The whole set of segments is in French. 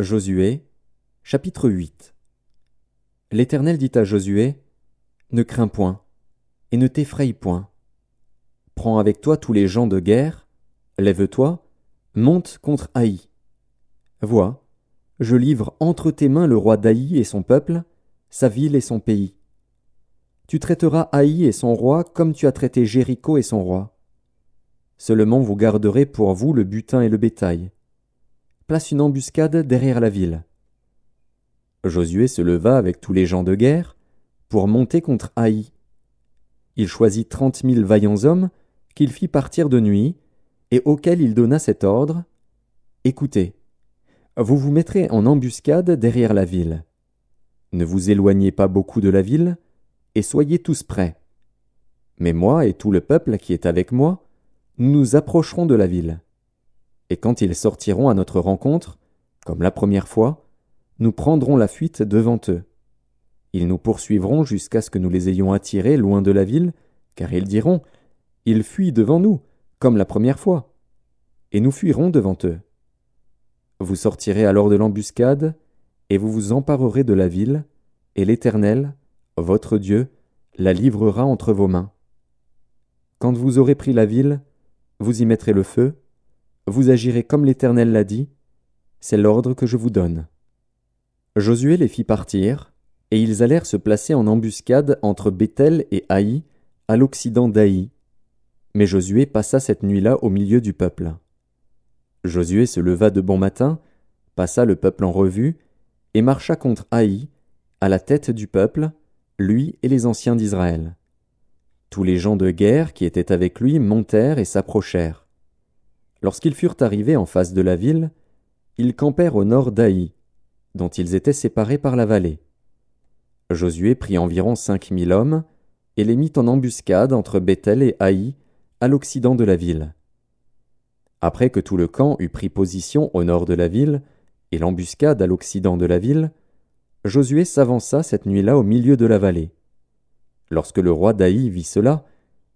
Josué, chapitre 8. L'Éternel dit à Josué, Ne crains point, et ne t'effraie point. Prends avec toi tous les gens de guerre, lève-toi, monte contre Haï. Vois, je livre entre tes mains le roi d'Haï et son peuple, sa ville et son pays. Tu traiteras Haï et son roi comme tu as traité Jéricho et son roi. Seulement vous garderez pour vous le butin et le bétail. Place une embuscade derrière la ville. Josué se leva avec tous les gens de guerre pour monter contre Haï. Il choisit 30 000 vaillants hommes qu'il fit partir de nuit et auxquels il donna cet ordre. Écoutez, vous vous mettrez en embuscade derrière la ville. Ne vous éloignez pas beaucoup de la ville et soyez tous prêts. Mais moi et tout le peuple qui est avec moi, nous nous approcherons de la ville. Et quand ils sortiront à notre rencontre, comme la première fois, nous prendrons la fuite devant eux. Ils nous poursuivront jusqu'à ce que nous les ayons attirés loin de la ville, car ils diront, Ils fuient devant nous, comme la première fois. Et nous fuirons devant eux. Vous sortirez alors de l'embuscade, et vous vous emparerez de la ville, et l'Éternel, votre Dieu, la livrera entre vos mains. Quand vous aurez pris la ville, vous y mettrez le feu, vous agirez comme l'Éternel l'a dit, c'est l'ordre que je vous donne. Josué les fit partir, et ils allèrent se placer en embuscade entre Béthel et Haï, à l'occident d'Haï. Mais Josué passa cette nuit-là au milieu du peuple. Josué se leva de bon matin, passa le peuple en revue, et marcha contre Haï, à la tête du peuple, lui et les anciens d'Israël. Tous les gens de guerre qui étaient avec lui montèrent et s'approchèrent. Lorsqu'ils furent arrivés en face de la ville, ils campèrent au nord d'Haï, dont ils étaient séparés par la vallée. Josué prit environ 5 000 hommes, et les mit en embuscade entre Béthel et Haï, à l'occident de la ville. Après que tout le camp eut pris position au nord de la ville, et l'embuscade à l'occident de la ville, Josué s'avança cette nuit-là au milieu de la vallée. Lorsque le roi d'Haï vit cela,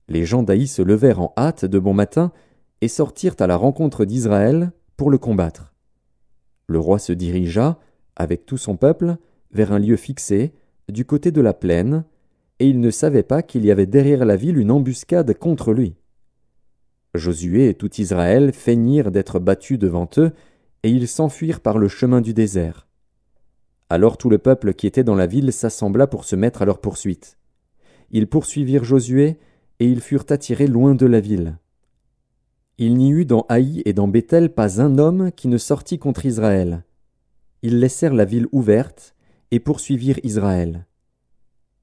les gens d'Haï se levèrent en hâte de bon matin et sortirent à la rencontre d'Israël pour le combattre. Le roi se dirigea, avec tout son peuple, vers un lieu fixé, du côté de la plaine, et il ne savait pas qu'il y avait derrière la ville une embuscade contre lui. Josué et tout Israël feignirent d'être battus devant eux, et ils s'enfuirent par le chemin du désert. Alors tout le peuple qui était dans la ville s'assembla pour se mettre à leur poursuite. Ils poursuivirent Josué, et ils furent attirés loin de la ville. Il n'y eut dans Haï et dans Béthel pas un homme qui ne sortit contre Israël. Ils laissèrent la ville ouverte, et poursuivirent Israël.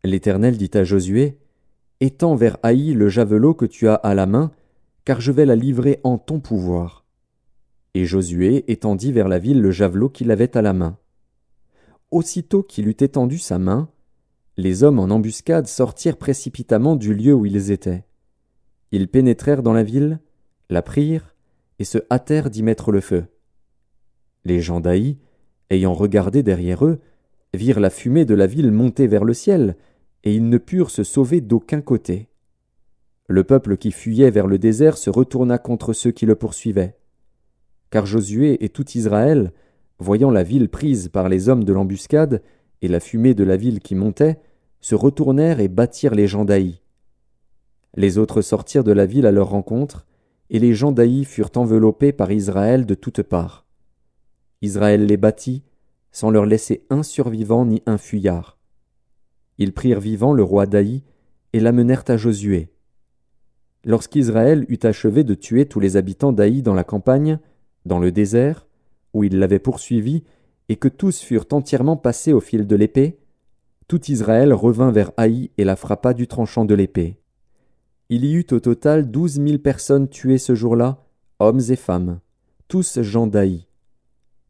L'Éternel dit à Josué, Étends vers Haï le javelot que tu as à la main, car je vais la livrer en ton pouvoir. Et Josué étendit vers la ville le javelot qu'il avait à la main. Aussitôt qu'il eut étendu sa main, les hommes en embuscade sortirent précipitamment du lieu où ils étaient. Ils pénétrèrent dans la ville, la prirent, et se hâtèrent d'y mettre le feu. Les gens d'Haï, ayant regardé derrière eux, virent la fumée de la ville monter vers le ciel, et ils ne purent se sauver d'aucun côté. Le peuple qui fuyait vers le désert se retourna contre ceux qui le poursuivaient. Car Josué et tout Israël, voyant la ville prise par les hommes de l'embuscade et la fumée de la ville qui montait, se retournèrent et battirent les gens d'Haï. Les autres sortirent de la ville à leur rencontre, et les gens d'Haï furent enveloppés par Israël de toutes parts. Israël les battit, sans leur laisser un survivant ni un fuyard. Ils prirent vivant le roi d'Haï et l'amenèrent à Josué. Lorsqu'Israël eut achevé de tuer tous les habitants d'Haï dans la campagne, dans le désert, où il l'avait poursuivi, et que tous furent entièrement passés au fil de l'épée, tout Israël revint vers Haï et la frappa du tranchant de l'épée. Il y eut au total 12 000 personnes tuées ce jour-là, hommes et femmes, tous gens d'Haï.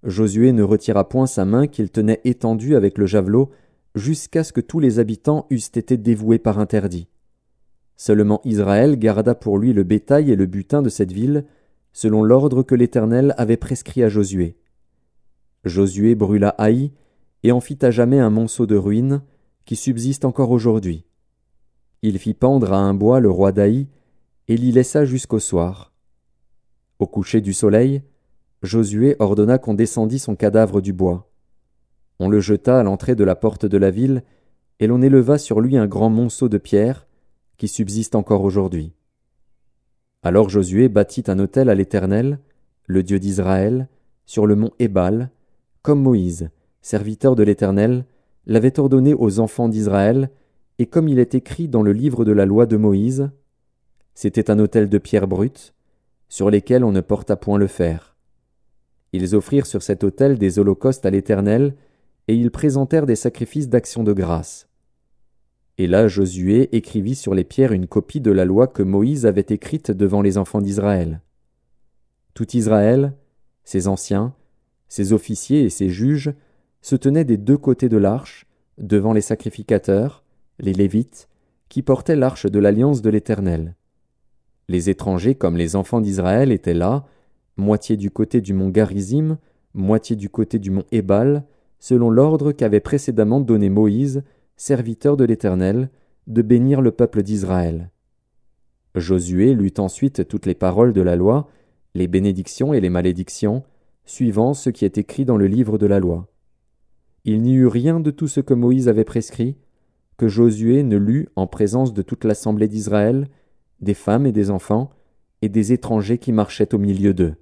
Josué ne retira point sa main qu'il tenait étendue avec le javelot, jusqu'à ce que tous les habitants eussent été dévoués par interdit. Seulement Israël garda pour lui le bétail et le butin de cette ville, selon l'ordre que l'Éternel avait prescrit à Josué. Josué brûla Haï et en fit à jamais un monceau de ruines, qui subsiste encore aujourd'hui. Il fit pendre à un bois le roi d'Haï, et l'y laissa jusqu'au soir. Au coucher du soleil, Josué ordonna qu'on descendît son cadavre du bois. On le jeta à l'entrée de la porte de la ville, et l'on éleva sur lui un grand monceau de pierre, qui subsiste encore aujourd'hui. Alors Josué bâtit un autel à l'Éternel, le Dieu d'Israël, sur le mont Ébal, comme Moïse, serviteur de l'Éternel, l'avait ordonné aux enfants d'Israël, et comme il est écrit dans le livre de la loi de Moïse. C'était un autel de pierre brute, sur lesquels on ne porta point le fer. Ils offrirent sur cet autel des holocaustes à l'Éternel, et ils présentèrent des sacrifices d'action de grâce. Et là Josué écrivit sur les pierres une copie de la loi que Moïse avait écrite devant les enfants d'Israël. Tout Israël, ses anciens, ses officiers et ses juges, se tenaient des deux côtés de l'arche, devant les sacrificateurs, les Lévites, qui portaient l'arche de l'alliance de l'Éternel. Les étrangers comme les enfants d'Israël étaient là, moitié du côté du mont Garizim, moitié du côté du mont Ébal, selon l'ordre qu'avait précédemment donné Moïse, serviteur de l'Éternel, de bénir le peuple d'Israël. Josué lut ensuite toutes les paroles de la loi, les bénédictions et les malédictions, suivant ce qui est écrit dans le livre de la loi. Il n'y eut rien de tout ce que Moïse avait prescrit, que Josué ne lut en présence de toute l'assemblée d'Israël, des femmes et des enfants, et des étrangers qui marchaient au milieu d'eux.